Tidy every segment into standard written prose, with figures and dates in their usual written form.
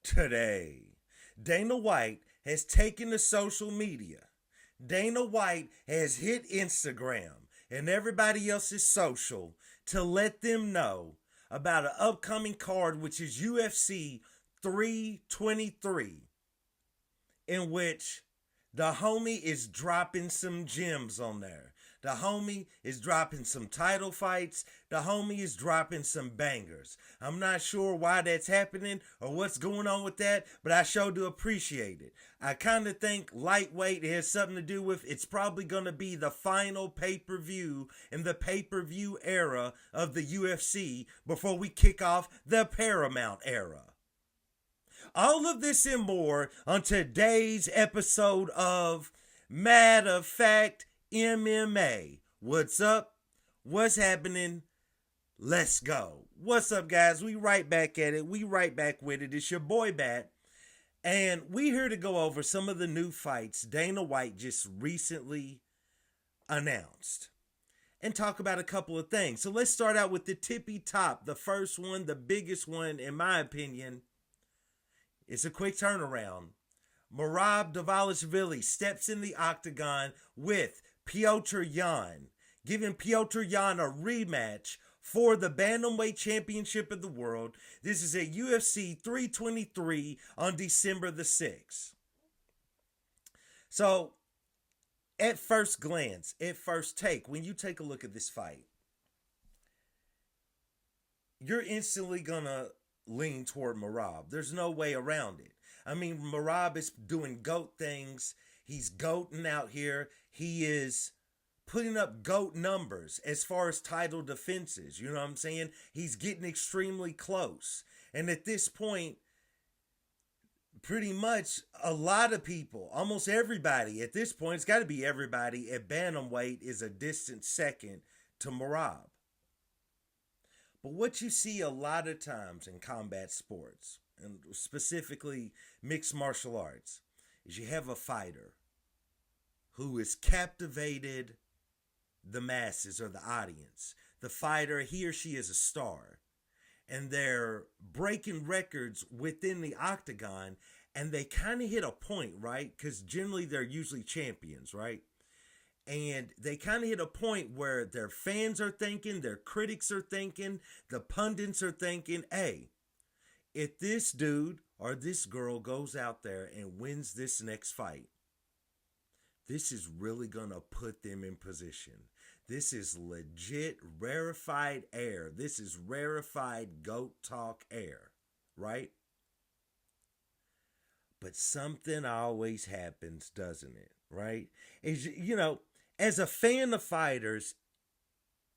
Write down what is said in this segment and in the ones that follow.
today. Dana White has taken to social media. Dana White has hit Instagram and everybody else's social to let them know about an upcoming card, which is UFC 323, in which the homie is dropping some gems on there. The homie is dropping some title fights. The homie is dropping some bangers. I'm not sure why that's happening or what's going on with that, but I sure do appreciate it. I kind of think lightweight has something to do with it's probably going to be the final pay-per-view in the pay-per-view era of the UFC before we kick off the Paramount era. All of this and more on today's episode of Matter of Fact MMA. What's up? What's happening? Let's go. What's up, guys? We right back at it. We right back with it. It's your boy Bat. And we here to go over some of the new fights Dana White just recently announced. And talk about a couple of things. So let's start out with the tippy top. The first one, the biggest one, in my opinion. It's a quick turnaround. Merab Dvalishvili steps in the octagon with Petr Yan, giving Petr Yan a rematch for the Bantamweight Championship of the World. This is at UFC 323 on December the 6th. So, at first glance, at first take, when you take a look at this fight, you're instantly going to lean toward Merab. There's no way around it. I mean, Merab is doing GOAT things. He's goating out here. He is putting up GOAT numbers as far as title defenses. You know what I'm saying? He's getting extremely close. And at this point, pretty much a lot of people, almost everybody at this point, it's got to be everybody at bantamweight is a distant second to Merab. But what you see a lot of times in combat sports, and specifically mixed martial arts, is you have a fighter who has captivated the masses or the audience. The fighter, he or she is a star. And they're breaking records within the octagon, and they kind of hit a point, right? Because generally they're usually champions, right? And they kind of hit a point where their fans are thinking, their critics are thinking, the pundits are thinking, hey, if this dude or this girl goes out there and wins this next fight, this is really going to put them in position. This is legit rarefied air. This is rarefied GOAT talk air, right? But something always happens, doesn't it? Right? Is, you know, as a fan of fighters,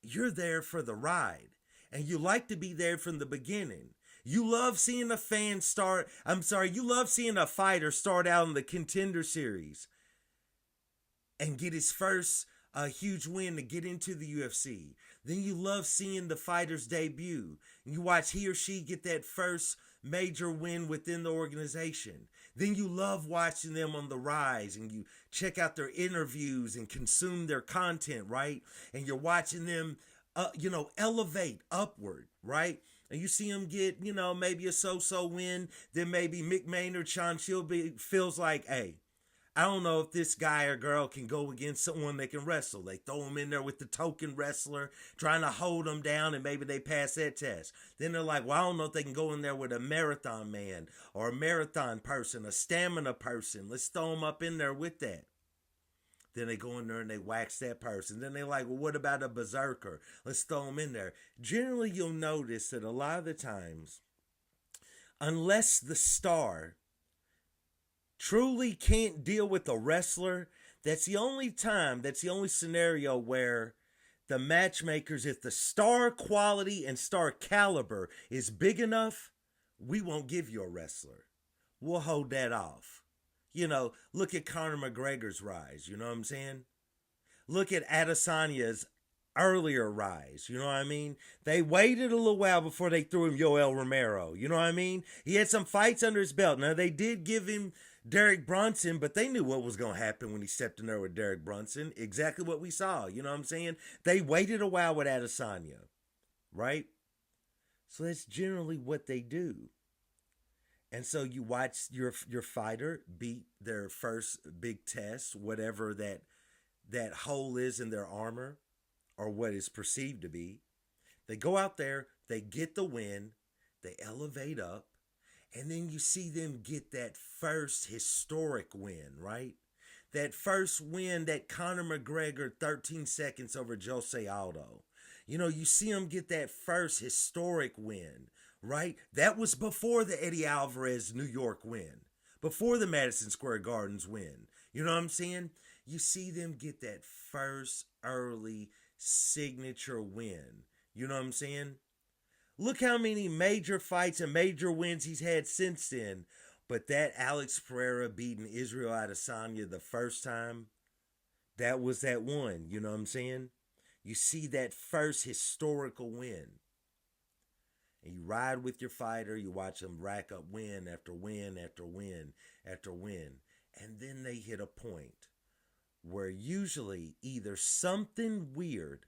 you're there for the ride. And you like to be there from the beginning. You love seeing you love seeing a fighter start out in the Contender Series and get his first huge win to get into the UFC. Then you love seeing the fighter's debut. You watch he or she get that first major win within the organization. Then you love watching them on the rise and you check out their interviews and consume their content, right? And you're watching them, elevate upward, right? And you see them get, maybe a so-so win. Then maybe Mick Maynard, Sean Shelby feels like, hey, I don't know if this guy or girl can go against someone that can wrestle. They throw him in there with the token wrestler, trying to hold him down, and maybe they pass that test. Then they're like, well, I don't know if they can go in there with a marathon man or a marathon person, a stamina person. Let's throw them up in there with that. Then they go in there and they wax that person. Then they're like, well, what about a berserker? Let's throw them in there. Generally, you'll notice that a lot of the times, unless the star truly can't deal with a wrestler, that's the only scenario where the matchmakers, if the star quality and star caliber is big enough, we won't give you a wrestler. We'll hold that off. Look at Conor McGregor's rise, you know what I'm saying? Look at Adesanya's earlier rise, you know what I mean? They waited a little while before they threw him Yoel Romero, you know what I mean? He had some fights under his belt. Now, they did give him Derek Brunson, but they knew what was going to happen when he stepped in there with Derek Brunson. Exactly what we saw, you know what I'm saying? They waited a while with Adesanya, right? So that's generally what they do. And so you watch your fighter beat their first big test, whatever that hole is in their armor or what is perceived to be. They go out there, they get the win, they elevate up, and then you see them get that first historic win, right? That first win, that Conor McGregor 13 seconds over Jose Aldo. You know, you see him get that first historic win, right? That was before the Eddie Alvarez New York win, before the Madison Square Gardens win. You know what I'm saying? You see them get that first early signature win. You know what I'm saying? Look how many major fights and major wins he's had since then. But that Alex Pereira beating Israel Adesanya the first time, that was that one. You know what I'm saying? You see that first historical win. And you ride with your fighter. You watch them rack up win after win after win after win. And then they hit a point where usually either something weird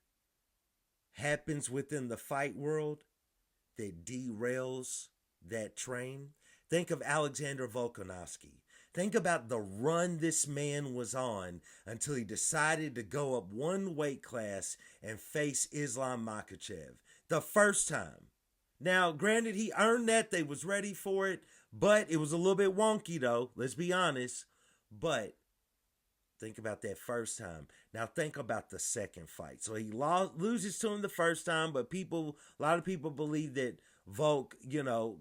happens within the fight world that derails that train. Think of Alexander Volkanovski. Think about the run this man was on until he decided to go up one weight class and face Islam Makhachev the first time. Now, granted, he earned that. They was ready for it, but it was a little bit wonky, though. Let's be honest. But think about that first time. Now think about the second fight. So he loses to him the first time, but a lot of people believe that Volk,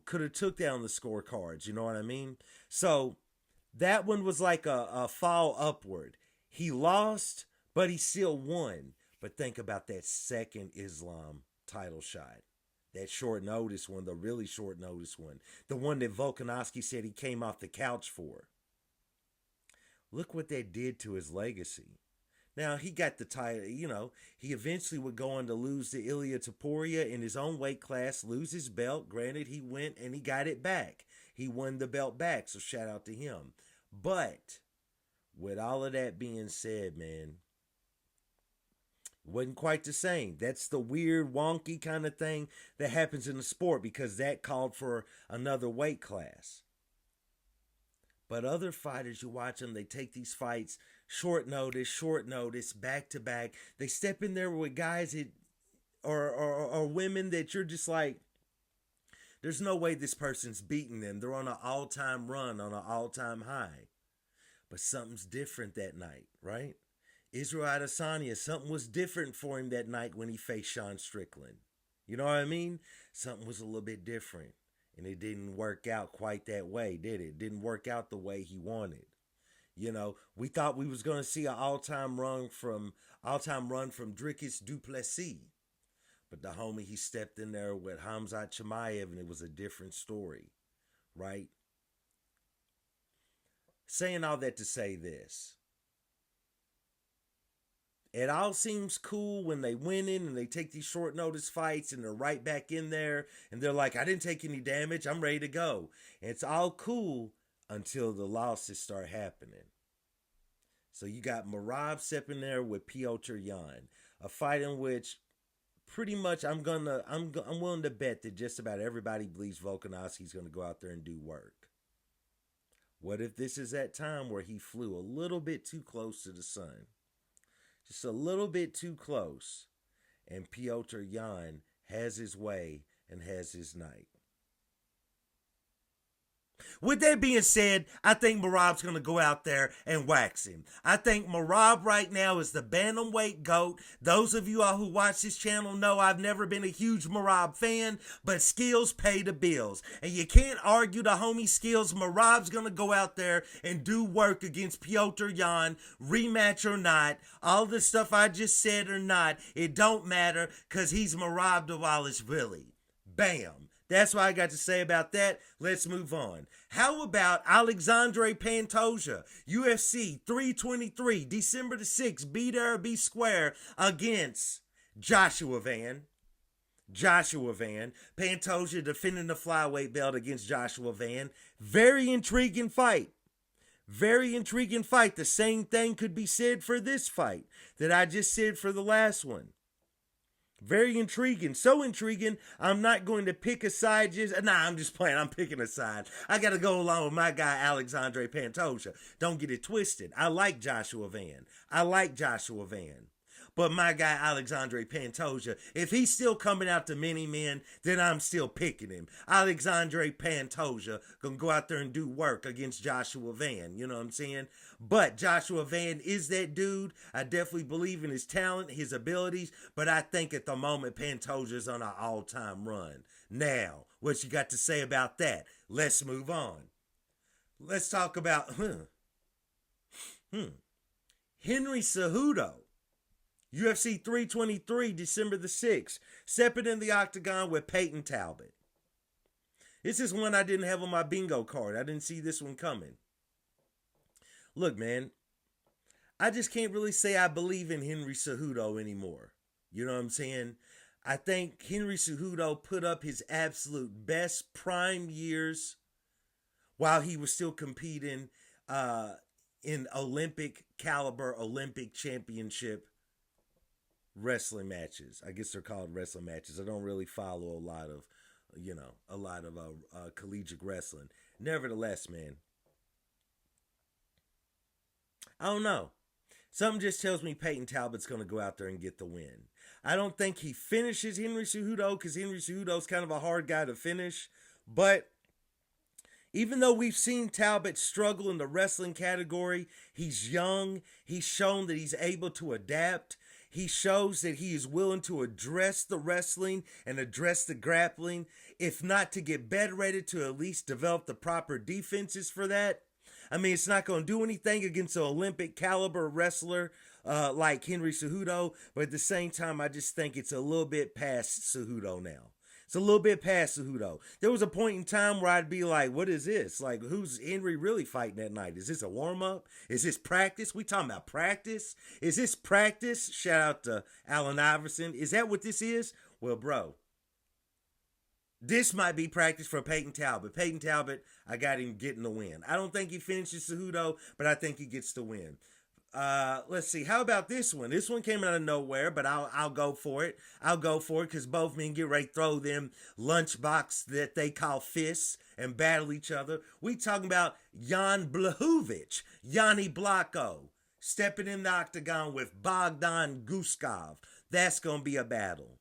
could have took down the scorecards. You know what I mean? So that one was like a fall upward. He lost, but he still won. But think about that second Islam title shot. That short notice one, the really short notice one. The one that Volkanovski said he came off the couch for. Look what that did to his legacy. Now, he got the title, he eventually would go on to lose to Ilia Topuria in his own weight class, lose his belt. Granted, he went and he got it back. He won the belt back, so shout out to him. But with all of that being said, man, it wasn't quite the same. That's the weird, wonky kind of thing that happens in the sport because that called for another weight class. But other fighters, you watch them, they take these fights short notice, back to back. They step in there with guys or women that you're just like, there's no way this person's beating them. They're on an all-time run, on an all-time high. But something's different that night, right? Israel Adesanya, something was different for him that night when he faced Sean Strickland. You know what I mean? Something was a little bit different. And it didn't work out quite that way, did it? It didn't work out the way he wanted. We thought we was going to see an all-time run from Dricus du Plessis. But the homie, he stepped in there with Khamzat Chimaev, and it was a different story, right? Saying all that to say this. It all seems cool when they win in and they take these short notice fights and they're right back in there and they're like, I didn't take any damage. I'm ready to go. And it's all cool until the losses start happening. So you got Merab stepping there with Piotr Yan, a fight in which pretty much I'm willing to bet that just about everybody believes Volkanovski's going to go out there and do work. What if this is that time where he flew a little bit too close to the sun? Just a little bit too close. And Piotr Yan has his way and has his night. With that being said, I think Merab's going to go out there and wax him. I think Merab right now is the bantamweight GOAT. Those of you all who watch this channel know I've never been a huge Merab fan, but skills pay the bills. And you can't argue the homie skills. Merab's going to go out there and do work against Piotr Yan, rematch or not. All the stuff I just said or not, it don't matter because he's Merab Dvalishvili. Bam. That's what I got to say about that. Let's move on. How about Alexandre Pantoja, UFC 323, December the 6th, be there or be square, against Joshua Van. Pantoja defending the flyweight belt against Joshua Van. Very intriguing fight. The same thing could be said for this fight that I just said for the last one. Very intriguing. So intriguing, I'm not going to pick a side. I'm just playing. I'm picking a side. I got to go along with my guy, Alexandre Pantoja. Don't get it twisted. I like Joshua Van. But my guy, Alexandre Pantoja, if he's still coming out to many men, then I'm still picking him. Alexandre Pantoja gonna go out there and do work against Joshua Van. You know what I'm saying? But Joshua Van is that dude. I definitely believe in his talent, his abilities, but I think at the moment Pantoja's on an all-time run. Now, what you got to say about that? Let's move on. Let's talk about Henry Cejudo. UFC 323, December the 6th. Stepping in the octagon with Peyton Talbot. This is one I didn't have on my bingo card. I didn't see this one coming. Look, man, I just can't really say I believe in Henry Cejudo anymore. You know what I'm saying? I think Henry Cejudo put up his absolute best prime years while he was still competing in Olympic caliber, Olympic championship wrestling matches. I guess they're called wrestling matches. I don't really follow a lot of collegiate wrestling. Nevertheless, man, I don't know. Something just tells me Peyton Talbot's going to go out there and get the win. I don't think he finishes Henry Cejudo because Henry Cejudo's kind of a hard guy to finish. But even though we've seen Talbot struggle in the wrestling category, he's young. He's shown that he's able to adapt. He shows that he is willing to address the wrestling and address the grappling, if not to get better at it, to at least develop the proper defenses for that. I mean, it's not going to do anything against an Olympic caliber wrestler like Henry Cejudo, but at the same time, I just think it's a little bit past Cejudo now. It's a little bit past Cejudo. There was a point in time where I'd be like, what is this? Like, who's Henry really fighting that night? Is this a warm-up? Is this practice? We talking about practice? Is this practice? Shout out to Allen Iverson. Is that what this is? Well, bro, this might be practice for Peyton Talbot. Peyton Talbot, I got him getting the win. I don't think he finishes Cejudo, but I think he gets the win. Let's see. How about this one? This one came out of nowhere, but I'll go for it. I'll go for it because both men get ready to throw them lunchbox that they call fists and battle each other. We talking about Jan Blachowicz, Yanni Blocko, stepping in the octagon with Bogdan Guskov. That's going to be a battle.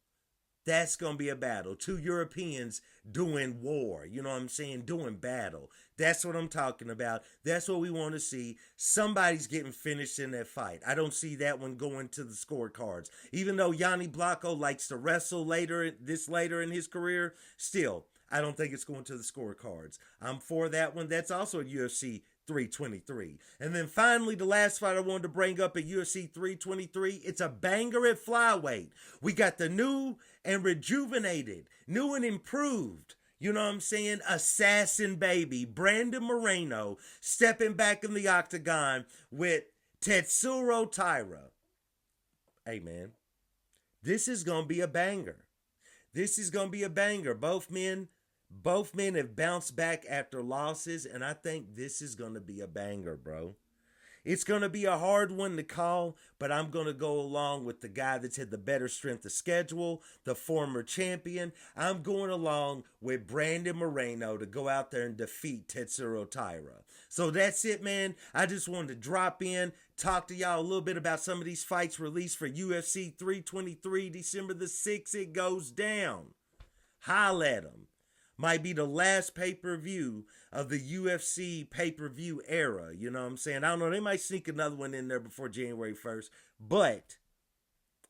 That's going to be a battle. Two Europeans doing war. You know what I'm saying? Doing battle. That's what I'm talking about. That's what we want to see. Somebody's getting finished in that fight. I don't see that one going to the scorecards. Even though Yanni Blocko likes to wrestle later in his career, still, I don't think it's going to the scorecards. I'm for that one. That's also at UFC 323. And then finally, the last fight I wanted to bring up at UFC 323, it's a banger at flyweight. We got the new and rejuvenated, new and improved, you know what I'm saying, assassin baby, Brandon Moreno, stepping back in the octagon with Tetsuro Taira. Hey, man, this is going to be a banger. This is going to be a banger. Both men have bounced back after losses, and I think this is going to be a banger, bro. It's going to be a hard one to call, but I'm going to go along with the guy that's had the better strength of schedule, the former champion. I'm going along with Brandon Moreno to go out there and defeat Tetsuro Taira. So that's it, man. I just wanted to drop in, talk to y'all a little bit about some of these fights released for UFC 323, December the 6th. It goes down. Holla at them. Might be the last pay-per-view of the UFC pay-per-view era. You know what I'm saying? I don't know. They might sneak another one in there before January 1st. But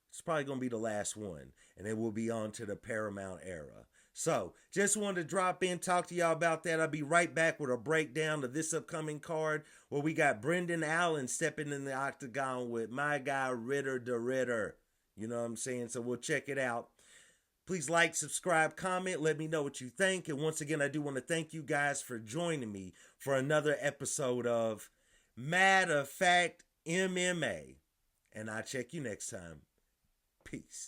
it's probably going to be the last one. And then we'll be on to the Paramount era. So, just wanted to drop in, talk to y'all about that. I'll be right back with a breakdown of this upcoming card where we got Brendan Allen stepping in the octagon with my guy Ritter the Ritter. You know what I'm saying? So, we'll check it out. Please like, subscribe, comment, let me know what you think. And once again, I do want to thank you guys for joining me for another episode of Matter of Fact MMA. And I'll check you next time. Peace.